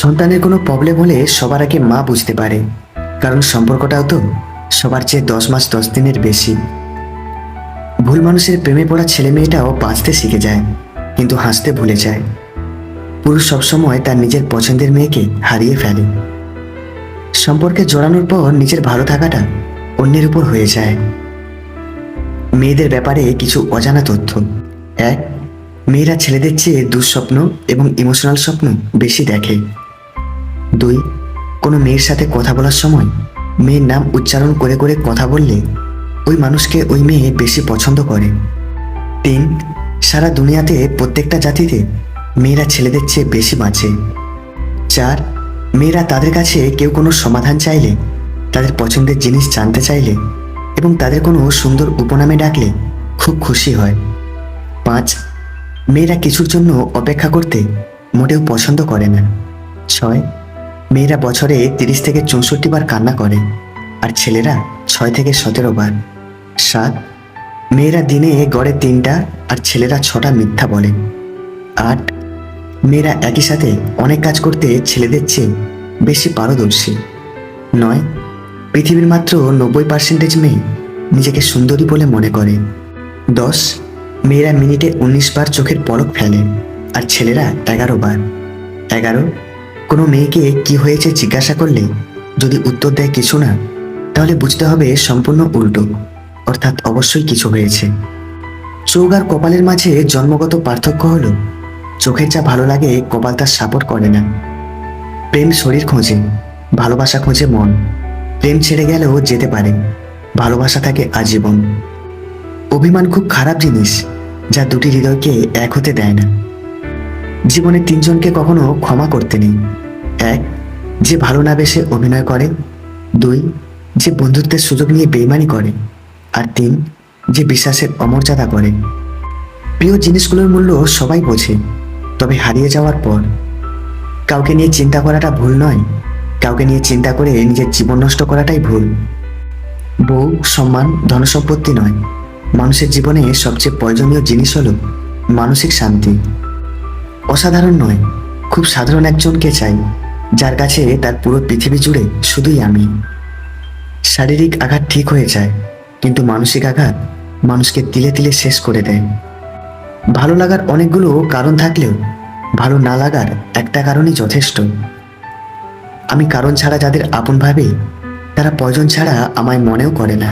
সন্তানের কোনো প্রবলেম হলে সবার আগে মা বুঝতে পারে, কারণ সম্পর্কটাও তো সবার চেয়ে 10 মাস 10 দিনের বেশি। ভুল মানুষের প্রেমে পড়া ছেলে মেয়েটাও বাঁচতে শিখে যায়, কিন্তু হাসতে ভুলে যায়। পুরুষ সবসময় তার নিজের পছন্দের মেয়েকে হারিয়ে ফেলে। সম্পর্কে জড়ানোর পর নিজের ভালো থাকাটা অন্যের উপর হয়ে যায়। মেয়েদের ব্যাপারে কিছু অজানা তথ্য। 1, মেয়েরা ছেলেদের চেয়ে দুঃস্বপ্ন এবং ইমোশনাল স্বপ্ন বেশি দেখে। 2, কোনো মেয়ের সাথে কথা বলার সময় মেয়ের নাম উচ্চারণ করে করে কথা বললে ওই মানুষকে ওই মেয়ে বেশি পছন্দ করে। 3, সারা দুনিয়াতে প্রত্যেকটা জাতিতে মেয়েরা ছেলেদের চেয়ে বেশি বাঁচে। 4, মেয়েরা তাদের কাছে কেউ কোনো সমাধান চাইলে, তাদের পছন্দের জিনিস জানতে চাইলে এবং তাদের কোনো সুন্দর উপনামে ডাকলে খুব খুশি হয়। 5, মেয়েরা কিছুর জন্য অপেক্ষা করতে মোটেও পছন্দ করে না। 6, মেয়েরা বছরে 30 থেকে 64 বার কান্না করে, আর ছেলেরা 6 থেকে 17 বার। 7, মেয়েরা দিনে গড়ে 3টা আর ছেলেরা 6টা মিথ্যা বলে। 8, মেয়েরা একই সাথে অনেক কাজ করতে ছেলেদের চেয়ে বেশি পারদর্শী। 9, পৃথিবীর মাত্র 90% মেয়ে নিজেকে সুন্দরী বলে মনে করে। 10, মেয়েরা মিনিটে 19 বার চোখের পলক ফেলে, আর ছেলেরা 11 বার। 11, কোনো মেয়েকে কি হয়েছে জিজ্ঞাসা করলে যদি উত্তর দেয় কিছু না, তাহলে বুঝতে হবে সম্পূর্ণ উল্টো, অর্থাৎ অবশ্যই কিছু হয়েছে। চোখ আর কপালের মাঝে জন্মগত পার্থক্য হলো চোখের যা ভালো লাগে কপাল তার সাপোর্ট করে না। প্রেম শরীর খোঁজে, ভালোবাসা খোঁজে মন। প্রেম ছেড়ে গেলেও যেতে পারে, ভালোবাসা থাকে আজীবন। অভিমান খুব খারাপ জিনিস, যা দুটি হৃদয়কে এক হতে দেয় না। জীবনে 3 জনকে কখনো ক্ষমা করতে নেই। 1, যে ভালো না বেসে অভিনয় করে। 2, যে বন্ধুত্বের সুযোগ নিয়ে বেইমানি করে। আর 3, যে বিশ্বাসের অমর্যাদা করে। প্রিয় জিনিসগুলোর মূল্য সবাই বোঝে, তবে হারিয়ে যাওয়ার পর। কাউকে নিয়ে চিন্তা করাটা ভুল নয়, কাউকে নিয়ে চিন্তা করে নিজের জীবন নষ্ট করাটাই ভুল। বউ, সম্মান, ধনসম্পত্তি নয়, মানুষের জীবনে সবচেয়ে প্রয়োজনীয় জিনিস হলো মানসিক শান্তি। অসাধারণ নয়, খুব সাধারণ একজনকে চাই, যার কাছে তার পুরো পৃথিবী জুড়ে শুধুই আমি। শারীরিক আঘাত ঠিক হয়ে যায়, কিন্তু মানসিক আঘাত মানুষকে তিলে তিলে শেষ করে দেয়। ভালো লাগার অনেকগুলো কারণ থাকলেও ভালো না লাগার একটা কারণই যথেষ্ট। আমি কারণ ছাড়া যাদের আপন ভাবি, তারা প্রয়োজন ছাড়া আমায় মনেও করে না।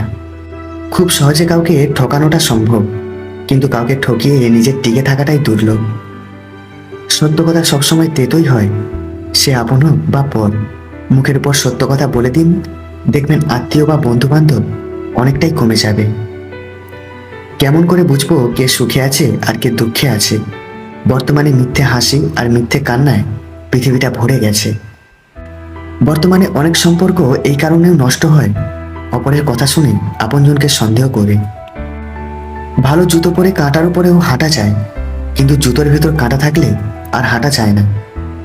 খুব সহজে কাউকে ঠকানোটা সম্ভব, কিন্তু কাউকে ঠকিয়ে নিজের টিকে থাকাটাই দুর্লভ। সত্য কথা সবসময় তেতোই হয়, সে আপন হোক বা পর। মুখের উপর সত্য কথা বলে দিন, দেখবেন আত্মীয় বা বন্ধু বান্ধব অনেকটাই কমে যাবে। কেমন করে বুঝবো কে সুখে আছে আর কে দুঃখে আছে? বর্তমানে মিথ্যে হাসি আর মিথ্যে কান্নায় পৃথিবীটা ভরে গেছে। বর্তমানে অনেক সম্পর্ক এই কারণেও নষ্ট হয়, অপরের কথা শুনে আপনজনকে সন্দেহ করে। ভালো জুতো পরে কাঁটার উপরেও হাঁটা যায়, কিন্তু জুতোর ভেতর কাঁটা থাকলে আর হাঁটা যায় না।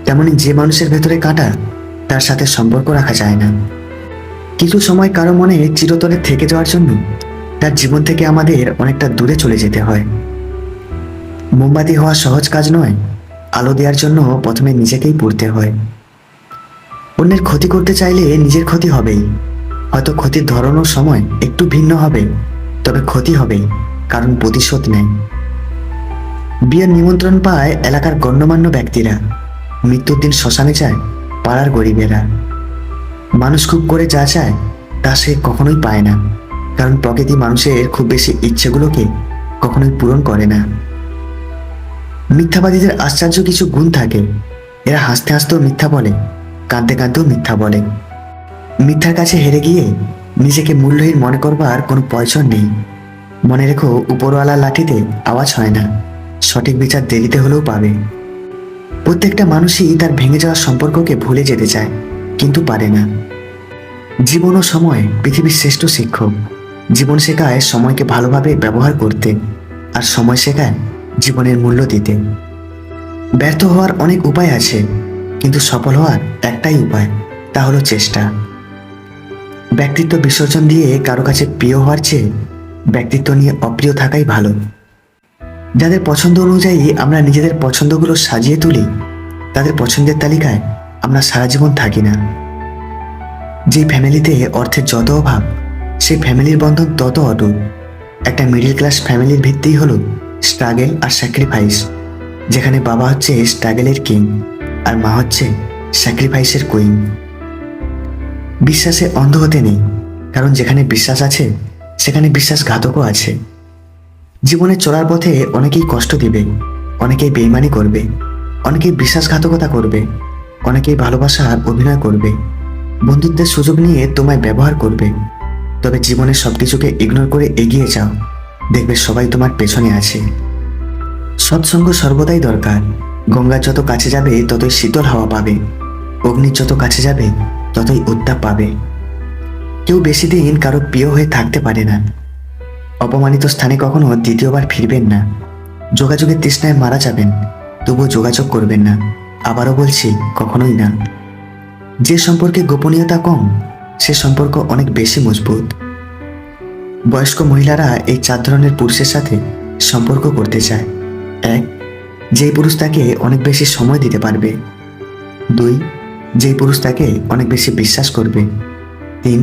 তেমনি যে মানুষের ভেতরে কাঁটা, তার সাথে সম্পর্ক রাখা যায় না। কিছু সময় কারো মনে চিরতরে থেকে যাওয়ার জন্য তার জীবন থেকে আমাদের অনেকটা দূরে চলে যেতে হয়। মোমবাতি হওয়া সহজ কাজ নয়, আলো দেওয়ার জন্য প্রথমে নিজেকেই পড়তে হয়। অন্যের ক্ষতি করতে চাইলে নিজের ক্ষতি হবেই, হয়তো ক্ষতির ধরন ও সময় একটু ভিন্ন হবে, তবে ক্ষতি হবেই, কারণ প্রতিশোধ নেয়। বিয়ের নিমন্ত্রণ পায় এলাকার গণ্যমান্য ব্যক্তিরা, মৃত্যুর দিন শ্মশানে যায় পাড়ার গরিবেরা। মানুষ খুব করে যা চায় তা সে কখনোই পায় না, কারণ প্রকৃতি মানুষের খুব বেশি ইচ্ছেগুলোকে কখনোই পূরণ করে না। মিথ্যাবাদীদের আশ্চর্য কিছু গুণ থাকে, এরা হাসতে হাসতেও মিথ্যা বলে, কাঁদতে কাঁদতেও মিথ্যা বলে। মিথ্যার কাছে হেরে গিয়ে নিজেকে মূল্যহীন মনে করবার কোনো প্রয়োজন নেই। মনে রেখো, উপরওয়ালার লাঠিতে আওয়াজ হয় না, সঠিক বিচার দেরিতে হলেও পাবে। প্রত্যেকটা মানুষই তার ভেঙে যাওয়া সম্পর্ককে ভুলে যেতে চায়, কিন্তু পারে না। জীবন ও সময় পৃথিবীর শ্রেষ্ঠ শিক্ষক। জীবন শেখায় সময়কে ভালোভাবে ব্যবহার করতে, আর সময় শেখায় জীবনের মূল্য দিতে। ব্যর্থ হওয়ার অনেক উপায় আছে, কিন্তু সফল হওয়ার একটাই উপায়, তা হলো চেষ্টা। ব্যক্তিত্ব বিসর্জন দিয়ে কারো কাছে প্রিয় হওয়ার চেয়ে ব্যক্তিত্ব নিয়ে অপ্রিয় থাকাই ভালো। যাদের পছন্দ অনুযায়ী আমরা নিজেদের পছন্দগুলো সাজিয়ে তুলি, তাদের পছন্দের তালিকায় আমরা সারা জীবন থাকি না। যে ফ্যামিলিতে অর্থের যত অভাব, সেই ফ্যামিলির বন্ধন তত অটুট। একটা মিডল ক্লাস ফ্যামিলির ভিত্তি হলো স্ট্রাগল আর স্যাক্রিফাইস, যেখানে বাবা হচ্ছে স্ট্রাগলের কিং আর মা হচ্ছে স্যাক্রিফাইসের কুইন। বিশ্বাসে অন্ধ হতে নেই, কারণ যেখানে বিশ্বাস আছে সেখানে বিশ্বাসঘাতকও আছে। জীবনে চলার পথে অনেকেই কষ্ট দিবে, অনেকেই বেইমানি করবে, অনেকেই বিশ্বাসঘাতকতা করবে, অনেকেই ভালোবাসার অভিনয় করবে, বন্ধুত্বের সুযোগ নিয়ে তোমায় ব্যবহার করবে। তবে জীবনের সবকিছুকে ইগনোর করে এগিয়ে যাও, দেখবে সবাই তোমার পেছনে আছে। সৎসঙ্গ সর্বদাই দরকার। গঙ্গার যত কাছে যাবে ততই শীতল হাওয়া পাবে, অগ্নির যত কাছে যাবে ততই উত্তাপ পাবে। কেউ বেশি দিন কারো প্রিয় হয়ে থাকতে পারে না। অপমানিত স্থানে কখনো দ্বিতীয়বার ফিরবেন না। যোগাযোগের তৃষ্ণায় মারা যাবেন, তবুও যোগাযোগ করবেন না। আবারও বলছি, কখনোই না। যে সম্পর্কে গোপনীয়তা কম, সে সম্পর্ক অনেক বেশি মজবুত। বয়স্ক মহিলারা এই 4 ধরনের পুরুষের সাথে সম্পর্ক করতে চায়। 1, যেই পুরুষ তাকে অনেক বেশি সময় দিতে পারবে। 2, যেই পুরুষ তাকে অনেক বেশি বিশ্বাস করবে। 3,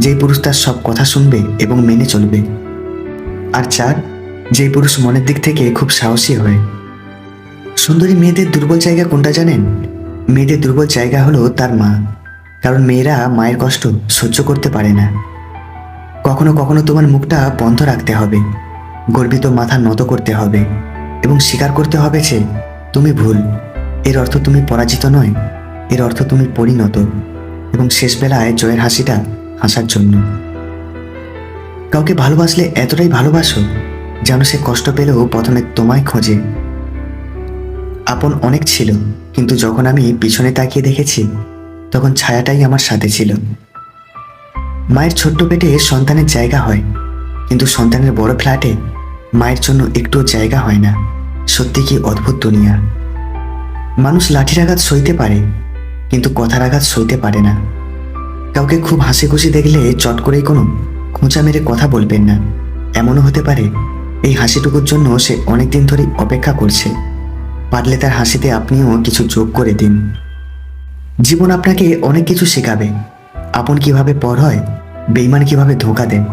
যেই পুরুষ তার সব কথা শুনবে এবং মেনে চলবে। আর 4, যেই পুরুষ মনের দিক থেকে খুব সাহসী হয়। সুন্দরী মেয়েদের দুর্বল জায়গা কোনটা জানেন? মেয়েদের দুর্বল জায়গা হলো তার মা। কারণ মেয়েরা মায়ের কষ্ট সহ্য করতে পারে না। কখনো কখনো তোমার মুখটা বন্ধ রাখতে হবে, গর্বিত মাথা নত করতে হবে এবং স্বীকার করতে হবে যে তুমি ভুল। এর অর্থ তুমি পরাজিত নয়, এর অর্থ তুমি পরিণত, এবং শেষ বেলায় জয়ের হাসিটা হাসার জন্য। কাউকে ভালোবাসলে এতটাই ভালোবাসো যেন সে কষ্ট পেলেও প্রথমে তোমায় খোঁজে। আপন অনেক ছিল, কিন্তু যখন আমি পিছনে তাকিয়ে দেখেছি তখন ছায়াটাই আমার সাথে ছিল। মায়ের ছোট্ট পেটে সন্তানের জায়গা হয়, কিন্তু সন্তানের বড় ফ্ল্যাটে মায়ের জন্য একটুও জায়গা হয় না। সত্যি কি অদ্ভুত দুনিয়া। মানুষ লাঠির আঘাত সইতে পারে, কিন্তু কথার আঘাত সইতে পারে না। কাউকে খুব হাসি খুশি দেখলে চট করেই কোনো খোঁচা মেরে কথা বলবেন না। এমনও হতে পারে এই হাসিটুকুর জন্য সে অনেকদিন ধরেই অপেক্ষা করছে। পারলে তার হাসিতে আপনিও কিছু যোগ করে দিন। জীবন আপনাকে অনেক কিছু শেখাবে। আপন কিভাবে পর হয়, বেইমান কিভাবে ধোঁকা দেন।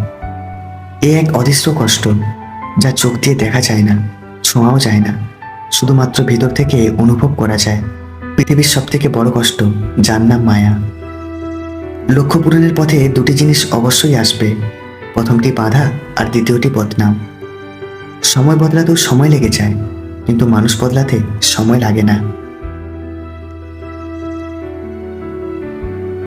এ এক অদৃশ্য কষ্ট, যা চোখ দিয়ে দেখা যায় না, ছোঁয়াও যায় না, শুধুমাত্র ভিতর থেকে অনুভব করা যায়। পৃথিবীর সব থেকে বড় কষ্ট, যার নাম মায়া। লক্ষ্য পূরণের পথে 2টি জিনিস অবশ্যই আসবে। প্রথমটি বাধা আর দ্বিতীয়টি বদনাম। সময় বদলাতেও সময় লেগে যায়, কিন্তু মানুষ বদলাতে সময় লাগে না।